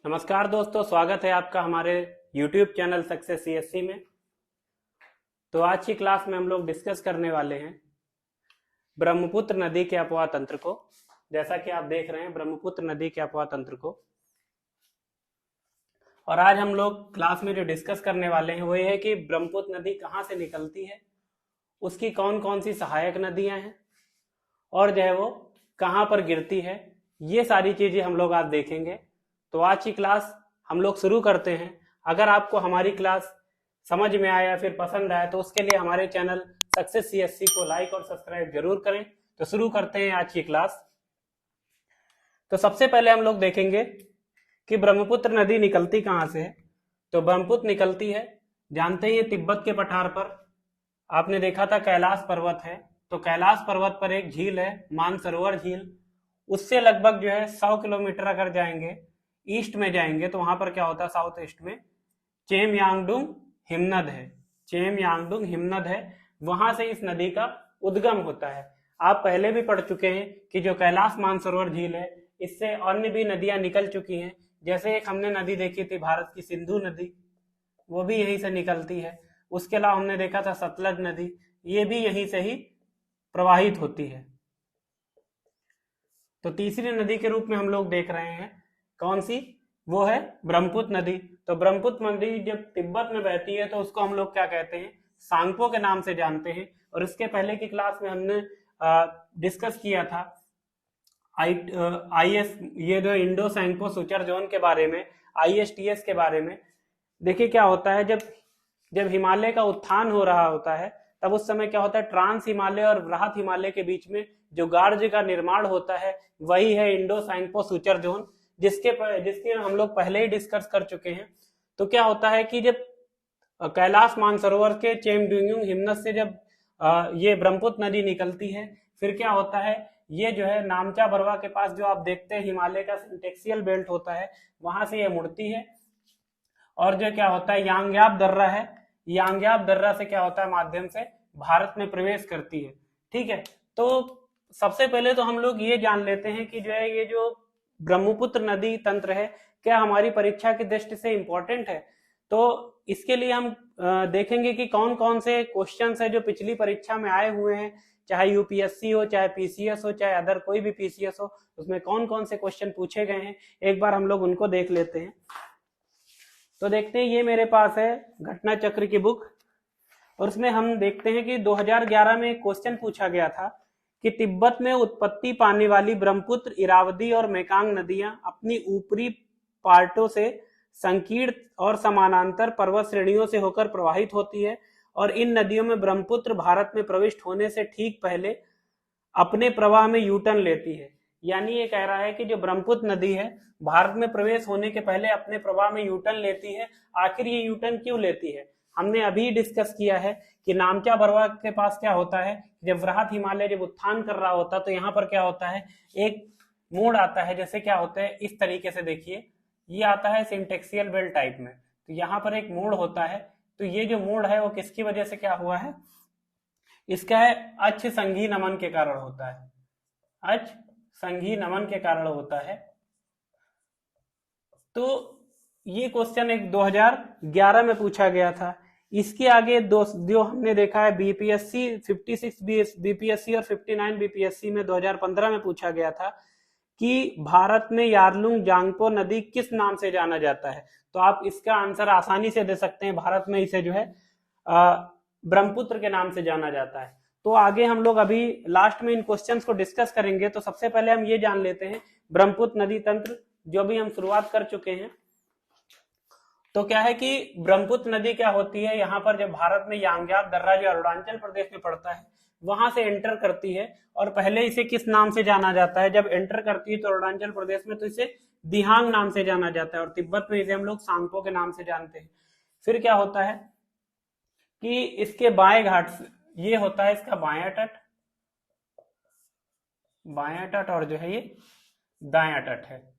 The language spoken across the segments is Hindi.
नमस्कार दोस्तों, स्वागत है आपका हमारे YouTube चैनल सक्सेस CSC में। तो आज की क्लास में हम लोग डिस्कस करने वाले हैं ब्रह्मपुत्र नदी के अपवाह तंत्र को। जैसा कि आप देख रहे हैं ब्रह्मपुत्र नदी के अपवाह तंत्र को। और आज हम लोग क्लास में जो डिस्कस करने वाले हैं वो ये है कि ब्रह्मपुत्र नदी कहाँ से निकलती है, उसकी कौन कौन सी सहायक नदियां हैं और जो है वो कहाँ पर गिरती है। ये सारी चीजें हम लोग आज देखेंगे। तो आज की क्लास हम लोग शुरू करते हैं। अगर आपको हमारी क्लास समझ में आया या फिर पसंद आया तो उसके लिए हमारे चैनल सक्सेस CSC को लाइक और सब्सक्राइब जरूर करें। तो शुरू करते हैं आज की क्लास। तो सबसे पहले हम लोग देखेंगे कि ब्रह्मपुत्र नदी निकलती कहाँ से है। तो ब्रह्मपुत्र निकलती है, जानते ही तिब्बत के पठार पर आपने देखा था कैलाश पर्वत है। तो कैलाश पर्वत पर एक झील है मानसरोवर झील। उससे लगभग जो है 100 किलोमीटर अगर जाएंगे ईस्ट में जाएंगे तो वहां पर क्या होता है, साउथ ईस्ट में चेमयांगडुंग हिमनद है। चेमयांगडुंग हिमनद है, वहां से इस नदी का उद्गम होता है। आप पहले भी पढ़ चुके हैं कि जो कैलाश मानसरोवर झील है इससे अन्य भी नदियां निकल चुकी हैं। जैसे एक हमने नदी देखी थी भारत की सिंधु नदी, वो भी यहीं से निकलती है। उसके अलावा हमने देखा था सतलज नदी, ये भी यहीं से ही प्रवाहित होती है। तो तीसरी नदी के रूप में हम लोग देख रहे हैं कौन सी, वो है ब्रह्मपुत्र नदी। तो ब्रह्मपुत्र नदी जब तिब्बत में बहती है तो उसको हम लोग क्या कहते हैं, सांगपो के नाम से जानते हैं। और इसके पहले की क्लास में हमने डिस्कस किया था IS ये जो इंडो सैंगपो सुचर जोन के बारे में, ISTS के बारे में। देखिए क्या होता है, जब हिमालय का उत्थान हो रहा होता है तब उस समय क्या होता है, ट्रांस हिमालय और बृहत हिमालय के बीच में जो गार्ज का निर्माण होता है वही है इंडो सैंगपो सुचर जोन, जिसके हम लोग पहले ही डिस्कस कर चुके हैं। तो क्या होता है कि जब कैलाश मानसरोवर के चेमयांगडुंग हिमनद से जब ये ब्रह्मपुत्र नदी निकलती है, फिर क्या होता है, ये जो है नामचा बरवा के पास जो आप देखते हैं हिमालय का सिंटेक्सियल बेल्ट होता है, वहां से ये मुड़ती है। और जो क्या होता है, यांग्याब दर्रा है, यांग्याब दर्रा से क्या होता है, माध्यम से भारत में प्रवेश करती है। ठीक है, तो सबसे पहले तो हम लोग ये जान लेते हैं कि जो है ये जो ब्रह्मपुत्र नदी तंत्र है क्या हमारी परीक्षा की दृष्टि से इंपॉर्टेंट है। तो इसके लिए हम देखेंगे कि कौन कौन से क्वेश्चंस है जो पिछली परीक्षा में आए हुए हैं, चाहे UPSC हो, चाहे PCS हो, चाहे अदर कोई भी PCS हो, उसमें कौन कौन से क्वेश्चन पूछे गए हैं, एक बार हम लोग उनको देख लेते हैं। तो देखते हैं, ये मेरे पास है घटना चक्र की बुक और उसमें हम देखते हैं कि 2011 में एक क्वेश्चन पूछा गया था कि तिब्बत में उत्पत्ति पाने वाली ब्रह्मपुत्र, इरावदी और मेकांग नदियां अपनी ऊपरी पार्टों से संकीर्ण और समानांतर पर्वत श्रेणियों से होकर प्रवाहित होती है और इन नदियों में ब्रह्मपुत्र भारत में प्रविष्ट होने से ठीक पहले अपने प्रवाह में यूटर्न लेती है। यानी ये कह रहा है कि जो ब्रह्मपुत्र नदी है भारत में प्रवेश होने के पहले अपने प्रवाह में यूटर्न लेती है। आखिर ये यूटर्न क्यों लेती है, हमने अभी डिस्कस किया है कि नामचा बरवा के पास क्या होता है, जब वृहत हिमालय जब उत्थान कर रहा होता है तो यहाँ पर क्या होता है, एक मोड़ आता है। जैसे क्या होता है, इस तरीके से देखिए, ये आता है सिंटेक्सियल बेल्ट टाइप में, तो यहाँ पर एक मोड़ होता है। तो ये जो मोड़ है वो किसकी वजह से क्या हुआ है, इसका है अक्ष संघी नमन के कारण होता है, अक्ष संघी नमन के कारण होता है। तो ये क्वेश्चन एक 2011 में पूछा गया था। इसके आगे जो हमने देखा है BPSC 56 BPSC और 59 BPSC में 2015 में पूछा गया था कि भारत में यारलुंग जांगपो नदी किस नाम से जाना जाता है। तो आप इसका आंसर आसानी से दे सकते हैं, भारत में इसे जो है ब्रह्मपुत्र के नाम से जाना जाता है। तो आगे हम लोग अभी लास्ट में इन क्वेश्चंस को डिस्कस करेंगे। तो सबसे पहले हम ये जान लेते हैं ब्रह्मपुत्र नदी तंत्र, जो भी हम शुरुआत कर चुके हैं। तो क्या है कि ब्रह्मपुत्र नदी क्या होती है, यहाँ पर जब भारत में यांग्याब दर्रा जो अरुणाचल प्रदेश में पड़ता है वहां से एंटर करती है और पहले इसे किस नाम से जाना जाता है, जब एंटर करती है तो अरुणाचल प्रदेश में तो इसे दिहांग नाम से जाना जाता है और तिब्बत में इसे हम लोग सांगपो के नाम से जानते हैं। फिर क्या होता है कि इसके बाएं घाट ये होता है इसका बायां तट और जो है ये दायां तट है।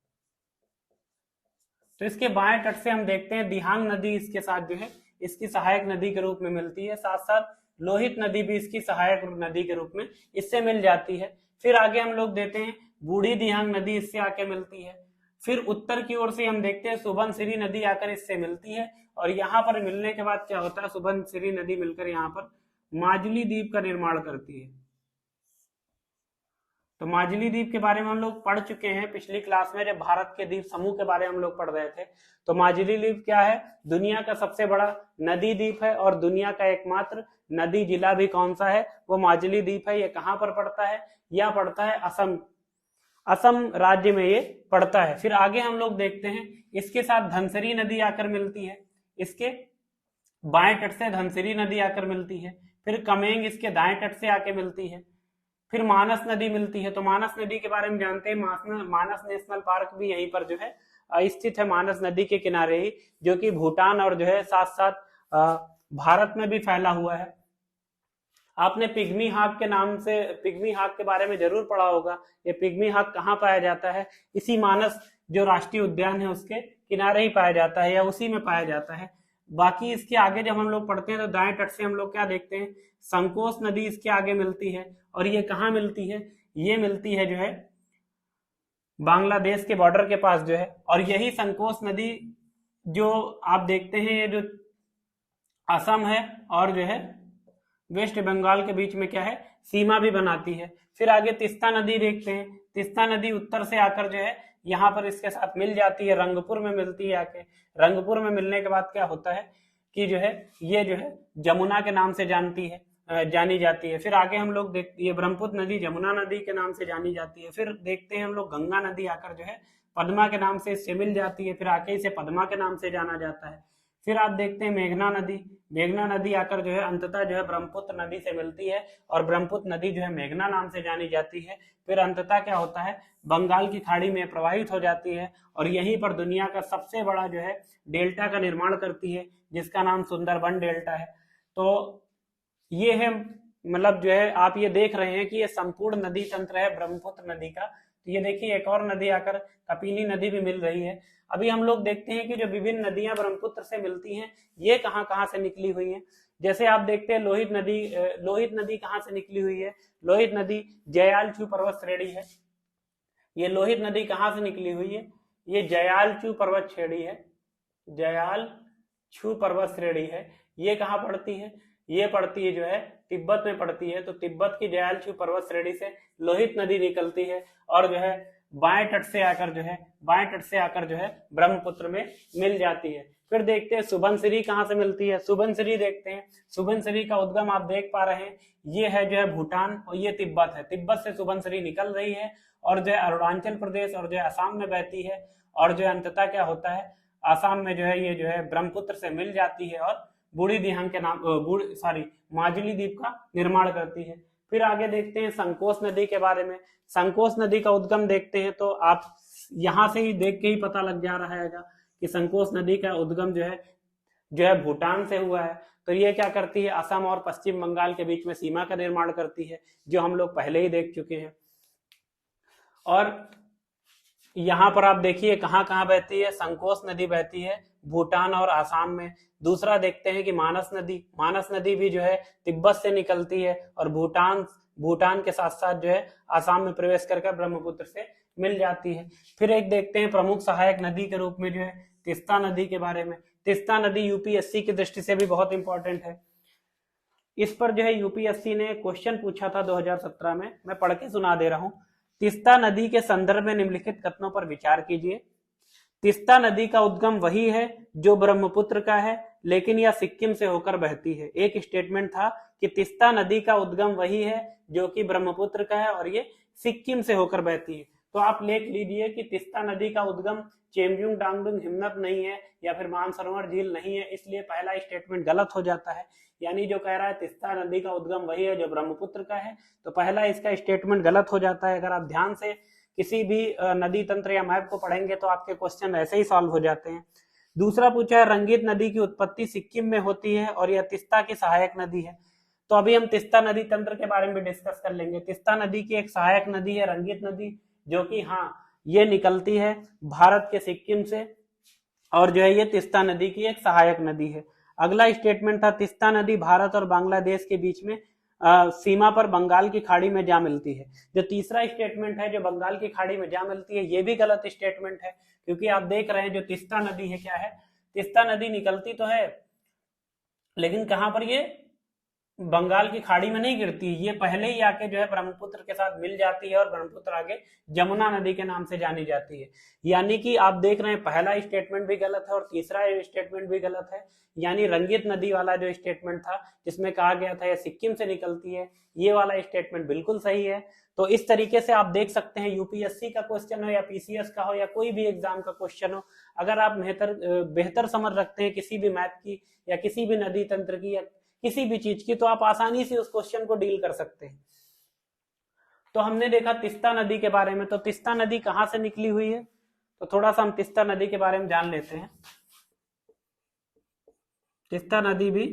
तो इसके बाएं तट से हम देखते हैं दिहांग नदी इसके साथ जो है इसकी सहायक नदी के रूप में मिलती है, साथ साथ लोहित नदी भी इसकी सहायक नदी के रूप में इससे मिल जाती है। फिर आगे हम लोग देते हैं बूढ़ी दिहांग नदी इससे आके मिलती है। फिर उत्तर की ओर से हम देखते हैं सुबनसिरी नदी आकर इससे मिलती है, और यहाँ पर मिलने के बाद क्या होता है, सुबनसिरी नदी मिलकर यहाँ पर माजुली द्वीप का निर्माण करती है। तो माजुली द्वीप के बारे में हम लोग पढ़ चुके हैं पिछली क्लास में, जब भारत के द्वीप समूह के बारे में हम लोग पढ़ रहे थे। तो माजुली द्वीप क्या है, दुनिया का सबसे बड़ा नदी द्वीप है, और दुनिया का एकमात्र नदी जिला भी कौन सा है, वो माजुली द्वीप है। ये कहाँ पर पड़ता है, यह पड़ता है असम, असम राज्य में ये पड़ता है। फिर आगे हम लोग देखते हैं, इसके साथ धनसिरी नदी आकर मिलती है, इसके बाएं तट से धनसिरी नदी आकर मिलती है। फिर कमेंग इसके दाएं तट से आके मिलती है। फिर मानस नदी मिलती है। तो मानस नदी के बारे में जानते हैं, मानस नेशनल पार्क भी यहीं पर जो है स्थित है, मानस नदी के किनारे ही, जो कि भूटान और जो है साथ साथ भारत में भी फैला हुआ है। आपने पिग्मी हाक के नाम से, पिग्मी हाक के बारे में जरूर पढ़ा होगा। ये पिग्मी हाक कहाँ पाया जाता है, इसी मानस जो राष्ट्रीय उद्यान है उसके किनारे ही पाया जाता है, या उसी में पाया जाता है। बाकी इसके आगे जब हम लोग पढ़ते हैं तो दाएं तट से हम लोग क्या देखते हैं, संकोस नदी इसके आगे मिलती है। और ये कहाँ मिलती है, ये मिलती है जो है बांग्लादेश के बॉर्डर के पास जो है। और यही संकोस नदी जो आप देखते हैं, ये जो असम है और जो है वेस्ट बंगाल के बीच में क्या है, सीमा भी बनाती है। फिर आगे तिस्ता नदी देखते हैं। तिस्ता नदी उत्तर से आकर जो है यहाँ पर इसके साथ मिल जाती है, रंगपुर में मिलती है आके। रंगपुर में मिलने के बाद क्या होता है कि जो है ये जो है जमुना के नाम से जानी जाती है। फिर आगे हम लोग देखते, ये ब्रह्मपुत्र नदी जमुना नदी के नाम से जानी जाती है। फिर देखते हैं हम लोग गंगा नदी आकर जो है पद्मा के नाम से इससे मिल जाती है, फिर आके इसे पद्मा के नाम से जाना जाता है। फिर आप देखते हैं मेघना नदी, मेघना नदी आकर जो है अंततः जो है ब्रह्मपुत्र नदी से मिलती है, और ब्रह्मपुत्र नदी जो है मेघना नाम से जानी जाती है। फिर अंततः क्या होता है, बंगाल की खाड़ी में प्रवाहित हो जाती है, और यहीं पर दुनिया का सबसे बड़ा जो है डेल्टा का निर्माण करती है, जिसका नाम सुंदरबन डेल्टा है। तो ये है, मतलब जो है आप ये देख रहे हैं कि ये संपूर्ण नदी तंत्र है ब्रह्मपुत्र नदी का। तो ये देखिए एक और नदी आकर कपिली नदी भी मिल रही है। अभी हम लोग देखते हैं कि जो विभिन्न नदियां ब्रह्मपुत्र से मिलती हैं, ये कहाँ कहाँ से निकली हुई हैं। जैसे आप देखते हैं लोहित नदी कहाँ से निकली हुई है, लोहित नदी जयालचू पर्वत श्रेणी है। ये लोहित नदी कहाँ से निकली हुई है, ये जयालचू पर्वत श्रेणी है, जयालचू पर्वत श्रेणी है। ये कहाँ पड़ती है, ये पड़ती है जो है तिब्बत में पड़ती है। तो तिब्बत की जयालचू पर्वत श्रेणी से लोहित नदी निकलती है, और जो है बाएं तट से आकर जो है ब्रह्मपुत्र में मिल जाती है। फिर देखते हैं सुबनसिरी कहाँ से मिलती है। सुबनसिरी देखते हैं, सुबनसिरी का उद्गम आप देख पा रहे हैं, ये है जो है भूटान, और ये तिब्बत है। तिब्बत से सुबनसिरी निकल रही है, और जो है अरुणाचल प्रदेश और जो है असम में बहती है, और जो है अंततः क्या होता है, असम में जो है ये जो है ब्रह्मपुत्र से मिल जाती है, और बूढ़ी दिहांग के नाम माजुली द्वीप का निर्माण करती है। फिर आगे देखते हैं संकोस नदी के बारे में। संकोस नदी का उद्गम देखते हैं, तो आप यहां से ही देख के ही पता लग जा रहा है कि संकोस नदी का उद्गम जो है भूटान से हुआ है। तो ये क्या करती है, असम और पश्चिम बंगाल के बीच में सीमा का निर्माण करती है, जो हम लोग पहले ही देख चुके हैं। और यहाँ पर आप देखिए कहाँ कहाँ बहती है, संकोस नदी बहती है भूटान और आसाम में। दूसरा देखते हैं कि मानस नदी भी जो है तिब्बत से निकलती है, और भूटान के साथ साथ जो है आसाम में प्रवेश करके ब्रह्मपुत्र से मिल जाती है। फिर एक देखते हैं प्रमुख सहायक नदी के रूप में जो है तिस्ता नदी के बारे में। तिस्ता नदी यूपीएससी की दृष्टि से भी बहुत इंपॉर्टेंट है। इस पर जो है यूपीएससी ने क्वेश्चन पूछा था 2017 में, मैं पढ़ के सुना दे रहा हूं। तिस्ता नदी के संदर्भ में निम्नलिखित कथनों पर विचार कीजिए। तिस्ता नदी का उद्गम वही है जो ब्रह्मपुत्र का है, लेकिन यह सिक्किम से होकर बहती है। एक स्टेटमेंट था कि तिस्ता नदी का उद्गम वही है जो कि ब्रह्मपुत्र का है, और ये सिक्किम से होकर बहती है। तो आप लिख लीजिए कि तिस्ता नदी का उद्गम चेमजूंग डांगडुंग हिमनत नहीं है, या फिर मानसरोवर झील नहीं है, इसलिए पहला स्टेटमेंट गलत हो जाता है। यानी जो कह रहा है तिस्ता नदी का उद्गम वही है जो ब्रह्मपुत्र का है, तो पहला इसका स्टेटमेंट गलत हो जाता है। अगर आप ध्यान से किसी भी नदी तंत्र या मैप को पढ़ेंगे तो आपके क्वेश्चन ऐसे ही सॉल्व हो जाते हैं। दूसरा पूछा है रंगीत नदी की उत्पत्ति सिक्किम में होती है, और यह तिस्ता की सहायक नदी है। तो अभी हम तिस्ता नदी तंत्र के बारे में भी डिस्कस कर लेंगे। तिस्ता नदी की एक सहायक नदी है रंगीत नदी, जो कि ये निकलती है भारत के सिक्किम से, और जो है ये तिस्ता नदी की एक सहायक नदी है। अगला स्टेटमेंट था तिस्ता नदी भारत और बांग्लादेश के बीच में सीमा पर बंगाल की खाड़ी में जा मिलती है। जो तीसरा स्टेटमेंट है, जो बंगाल की खाड़ी में जा मिलती है, ये भी गलत स्टेटमेंट है, क्योंकि आप देख रहे हैं जो तीस्ता नदी है, क्या है, तीस्ता नदी निकलती तो है, लेकिन कहां पर, ये बंगाल की खाड़ी में नहीं गिरती, ये पहले ही आके जो है ब्रह्मपुत्र के साथ मिल जाती है और ब्रह्मपुत्र आगे जमुना नदी के नाम से जानी जाती है। यानी कि आप देख रहे हैं पहला स्टेटमेंट भी गलत है और तीसरा स्टेटमेंट भी गलत है। यानी रंगित नदी वाला जो स्टेटमेंट था जिसमें कहा गया था ये सिक्किम से निकलती है, ये वाला स्टेटमेंट बिल्कुल सही है। तो इस तरीके से आप देख सकते हैं, यूपीएससी का क्वेश्चन हो या पीसीएस का हो या कोई भी एग्जाम का क्वेश्चन हो, अगर आप बेहतर समझ रखते हैं किसी भी मैथ की या किसी भी नदी तंत्र की या किसी भी चीज की, तो आप आसानी से उस क्वेश्चन को डील कर सकते हैं। तो हमने देखा तीस्ता नदी के बारे में। तो तीस्ता नदी कहां से निकली हुई है, तो थोड़ा सा हम तीस्ता नदी के बारे में जान लेते हैं। तीस्ता नदी भी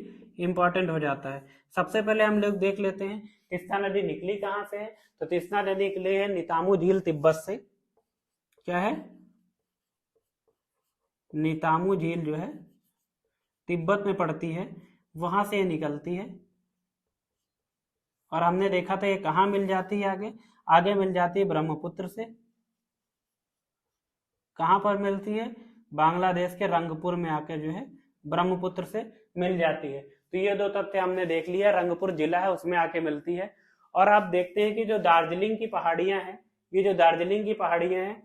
इंपॉर्टेंट हो जाता है। सबसे पहले हम लोग देख लेते हैं तीस्ता नदी निकली कहां से है। तो तीस्ता नदी निकली है नीतामू झील तिब्बत से। क्या है, नीतामू झील जो है तिब्बत में पड़ती है, वहां से निकलती है। और हमने देखा था ये कहां मिल जाती है, आगे आगे मिल जाती है ब्रह्मपुत्र से। कहां पर मिलती है, बांग्लादेश के रंगपुर में आकर जो है ब्रह्मपुत्र से मिल जाती है। तो ये दो तथ्य हमने देख लिया, रंगपुर जिला है उसमें आके मिलती है। और आप देखते हैं कि जो दार्जिलिंग की पहाड़ियां हैं, ये जो दार्जिलिंग की पहाड़ियां हैं,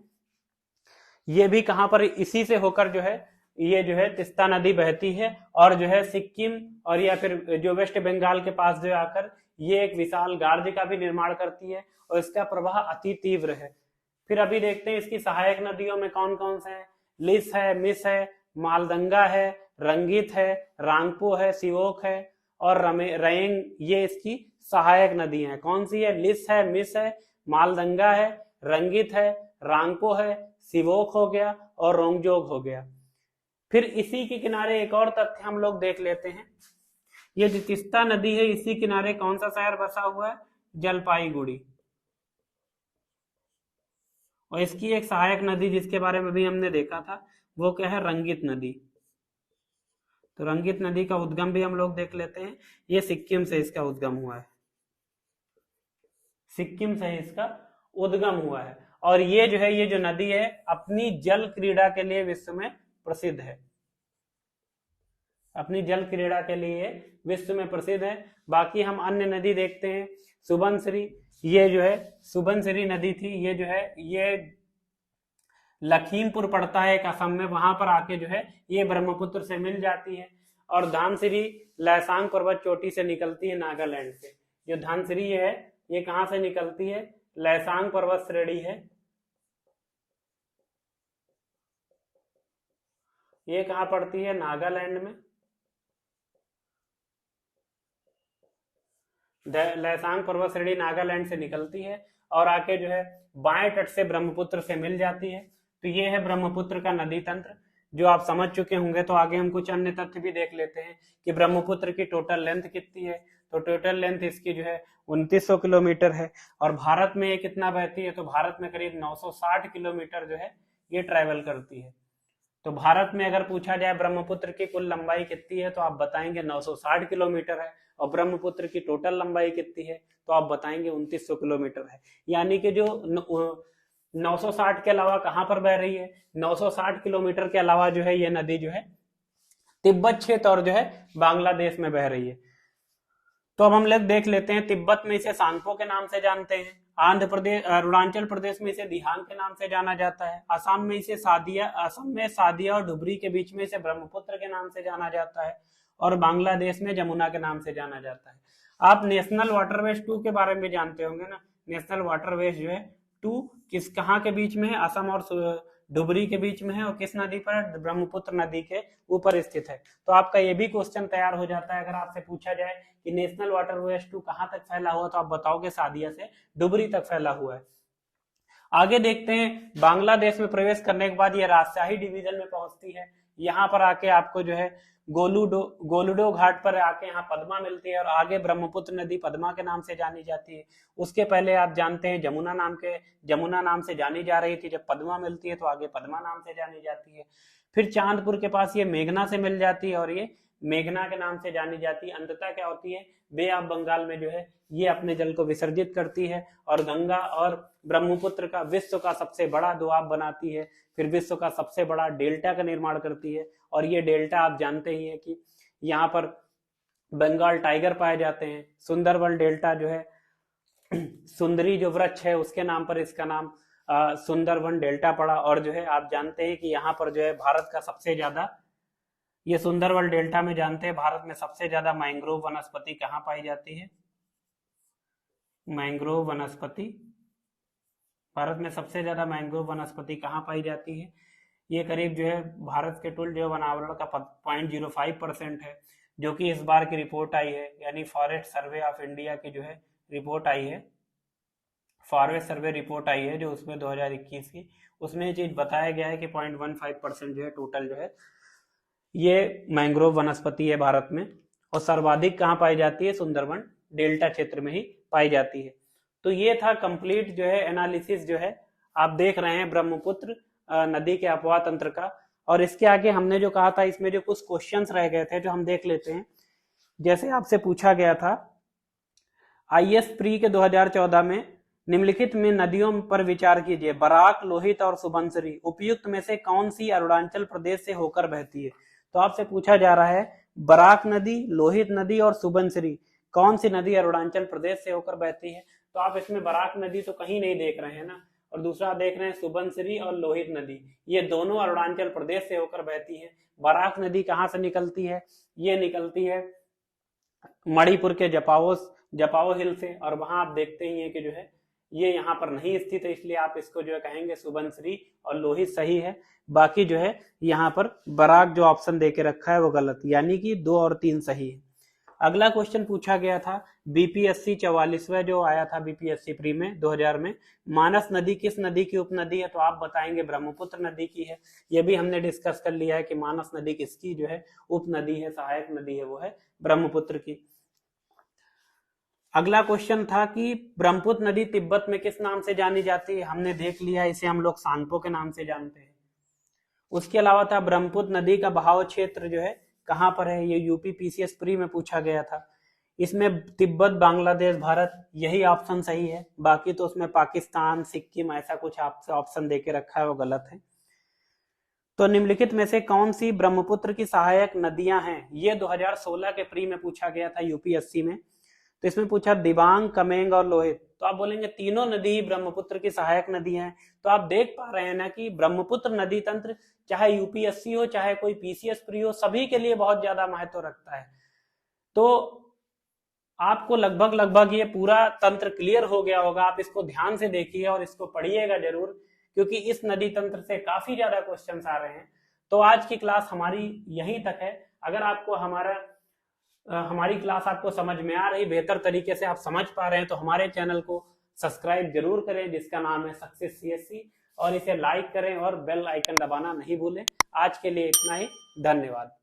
ये भी कहां पर, इसी से होकर जो है ये जो है तीस्ता नदी बहती है और जो है सिक्किम और या फिर जो वेस्ट बंगाल के पास जो आकर ये एक विशाल गार्ज का भी निर्माण करती है और इसका प्रवाह अति तीव्र है। फिर अभी देखते हैं इसकी सहायक नदियों में कौन कौन से हैं। लिस है, मिस है, मालदंगा है, रंगित है, रांगपो है, सिवोक है और रयेंग, ये इसकी सहायक नदियां हैं। कौन सी है, लिस है, मिस है, मालदंगा है, रंगित है, रांगपो है, सिवोक हो गया और रोंगजोग हो गया। फिर इसी के किनारे एक और तथ्य हम लोग देख लेते हैं। ये जो तीस्ता नदी है, इसी किनारे कौन सा शहर बसा हुआ है, जलपाईगुड़ी। और इसकी एक सहायक नदी जिसके बारे में भी हमने देखा था, वो क्या है, रंगित नदी। तो रंगित नदी का उद्गम भी हम लोग देख लेते हैं। ये सिक्किम से इसका उद्गम हुआ है, सिक्किम से इसका उद्गम हुआ है। और ये जो है, ये जो नदी है अपनी जल क्रीड़ा के लिए विश्व में प्रसिद्ध है, अपनी जल क्रीड़ा के लिए विश्व में प्रसिद्ध है। बाकी हम अन्य नदी देखते हैं, सुबनसिरी, ये जो है सुबनसिरी नदी थी, ये जो है ये लखीमपुर पड़ता है एक असम में, वहां पर आके जो है ये ब्रह्मपुत्र से मिल जाती है। और धानसिरी लैसांग पर्वत चोटी से निकलती है नागालैंड से। जो धानसिरी है ये कहां से निकलती है, लैसांग पर्वत श्रेणी है, ये कहां पड़ती है, नागालैंड में। लैसांग पर्वत श्रेणी नागालैंड से निकलती है और आके जो है बाएं तट से ब्रह्मपुत्र से मिल जाती है। तो ये है ब्रह्मपुत्र का नदी तंत्र, जो आप समझ चुके होंगे। तो आगे हम कुछ अन्य तथ्य भी देख लेते हैं कि ब्रह्मपुत्र की टोटल लेंथ कितनी है। तो टोटल लेंथ इसकी जो है 2900 किलोमीटर है। और भारत में ये कितना बहती है, तो भारत में करीब 960 किलोमीटर जो है ये ट्रेवल करती है। तो भारत में अगर पूछा जाए ब्रह्मपुत्र की कुल लंबाई कितनी है, तो आप बताएंगे 960 किलोमीटर है। और ब्रह्मपुत्र की टोटल लंबाई कितनी है, तो आप बताएंगे 2900 किलोमीटर है। यानी कि जो 960 के अलावा कहां पर बह रही है, 960 किलोमीटर के अलावा जो है ये नदी जो है तिब्बत क्षेत्र और जो है बांग्लादेश में बह रही है। तो अब हम लोग देख लेते हैं, तिब्बत में इसे सांगपो के नाम से जानते हैं, आंध्र प्रदेश अरुणाचल प्रदेश में इसे दिहांग के नाम से जाना जाता है, असम में इसे सादिया, असम में सादिया और डुबरी के बीच में इसे ब्रह्मपुत्र के नाम से जाना जाता है, और बांग्लादेश में जमुना के नाम से जाना जाता है। आप नेशनल वाटरवेज 2 के बारे में जानते होंगे ना, नेशनल वाटरवेज जो है 2 किस कहाँ के बीच में है, असम और डुबरी के बीच में है, और किस नदी पर, ब्रह्मपुत्र नदी के ऊपर स्थित है। तो आपका ये भी क्वेश्चन तैयार हो जाता है, अगर आपसे पूछा जाए कि नेशनल वाटरवेज 2 कहाँ तक फैला हुआ, तो आप बताओगे सादिया से डुबरी तक फैला हुआ है। आगे देखते हैं, बांग्लादेश में प्रवेश करने के बाद ये राजशाही डिवीजन में पहुंचती है। यहाँ पर आके आपको जो है गोलुडो घाट पर आके यहाँ पद्मा मिलती है, और आगे ब्रह्मपुत्र नदी पद्मा के नाम से जानी जाती है। उसके पहले आप जानते हैं जमुना नाम से जानी जा रही थी, जब पद्मा मिलती है तो आगे पद्मा नाम से जानी जाती है। फिर चांदपुर के पास ये मेघना से मिल जाती है और ये मेघना के नाम से जानी जाती है। अंततः क्या होती है, बे ऑफ बंगाल में जो है ये अपने जल को विसर्जित करती है और गंगा और ब्रह्मपुत्र का विश्व का सबसे बड़ा दोआब बनाती है, फिर विश्व का सबसे बड़ा डेल्टा का निर्माण करती है। और ये डेल्टा आप जानते ही हैं कि यहाँ पर बंगाल टाइगर पाए जाते हैं। सुंदरबन डेल्टा जो है, सुंदरी जो वृक्ष है उसके नाम पर इसका नाम सुंदरबन डेल्टा पड़ा। और जो है आप जानते हैं कि यहाँ पर जो है भारत का सबसे ज्यादा, ये सुंदरबन डेल्टा में जानते हैं भारत में सबसे ज्यादा मैंग्रोव वनस्पति कहाँ पाई जाती है। मैंग्रोव वनस्पति, भारत में सबसे ज्यादा मैंग्रोव वनस्पति कहाँ पाई जाती है। ये करीब जो है भारत के कुल जो वनावरण का 0.05% है, जो कि इस बार की रिपोर्ट आई है, यानी फॉरेस्ट सर्वे ऑफ इंडिया की जो है रिपोर्ट आई है, फॉरेस्ट सर्वे रिपोर्ट आई है जो उसमें 2021 की, उसमें ये चीज बताया गया है कि 0.15% जो है टोटल जो है ये मैंग्रोव वनस्पति है भारत में। और सर्वाधिक कहाँ पाई जाती है, सुंदरबन डेल्टा क्षेत्र में ही पाई जाती है। तो ये था कंप्लीट जो है एनालिसिस जो है आप देख रहे हैं ब्रह्मपुत्र नदी के अपवाह तंत्र का। और इसके आगे हमने जो कहा था इसमें जो कुछ क्वेश्चंस रह गए थे जो हम देख लेते हैं। जैसे आपसे पूछा गया था आईएएस प्री के 2014 में निम्नलिखित में नदियों पर विचार कीजिए, बराक, लोहित और सुबनसिरी उपयुक्त में से कौन सी अरुणाचल प्रदेश से होकर बहती है। तो आपसे पूछा जा रहा है बराक नदी, लोहित नदी और सुबनसिरी कौन सी नदी अरुणाचल प्रदेश से होकर बहती है। तो आप इसमें बराक नदी तो कहीं नहीं देख रहे हैं ना, और दूसरा देख रहे हैं सुबनसिरी और लोहित नदी, ये दोनों अरुणाचल प्रदेश से होकर बहती है। बराक नदी कहाँ से निकलती है, ये निकलती है मणिपुर के जपाओ हिल से, और वहां आप देखते ही हैं कि जो है ये यहाँ पर नहीं स्थित है, इसलिए आप इसको जो है कहेंगे सुबनसिरी और लोहित सही है। बाकी जो है यहाँ पर बराक जो ऑप्शन देके रखा है वो गलत, यानी कि 2 और 3 सही है। अगला क्वेश्चन पूछा गया था बीपीएससी 44वां जो आया था बीपीएससी प्री में 2000 में, मानस नदी किस नदी की उपनदी है। तो आप बताएंगे ब्रह्मपुत्र नदी की है। यह भी हमने डिस्कस कर लिया है कि मानस नदी किसकी जो है उपनदी है, सहायक नदी है, वो है ब्रह्मपुत्र की। अगला क्वेश्चन था कि ब्रह्मपुत्र नदी तिब्बत में किस नाम से जानी जाती है। हमने देख लिया, इसे हम लोग सांगपो के नाम से जानते हैं। उसके अलावा था ब्रह्मपुत्र नदी का बहाव क्षेत्र जो है कहां पर है, ये यूपी पीसीएस प्री में पूछा गया था। इसमें तिब्बत, बांग्लादेश, भारत, यही ऑप्शन सही है। बाकी तो उसमें पाकिस्तान, सिक्किम ऐसा कुछ ऑप्शन देके रखा है, वो गलत है। तो निम्नलिखित में से कौन सी ब्रह्मपुत्र की सहायक नदियां हैं, ये 2016 के प्री में पूछा गया था यूपीएससी में। तो इसमें पूछा दिबांग, कमेंग और लोहित। तो आप बोलेंगे तीनों नदी ब्रह्मपुत्र की सहायक नदी हैं। तो आप देख पा रहे हैं ना कि ब्रह्मपुत्र नदी तंत्र चाहे यूपीएससी हो चाहे कोई पीसीएस प्री हो, सभी के लिए बहुत ज्यादा महत्व रखता है। तो आपको लगभग ये पूरा तंत्र क्लियर हो गया होगा। आप इसको ध्यान से देखिए और इसको पढ़िएगा जरूर, क्योंकि इस नदी तंत्र से काफी ज्यादा क्वेश्चंस आ रहे हैं। तो आज की क्लास हमारी यहीं तक है। अगर आपको हमारी क्लास आपको समझ में आ रही, बेहतर तरीके से आप समझ पा रहे हैं, तो हमारे चैनल को सब्सक्राइब जरूर करें जिसका नाम है सक्सेस सीएससी, और इसे लाइक करें और बेल आइकन दबाना नहीं भूलें। आज के लिए इतना ही, धन्यवाद।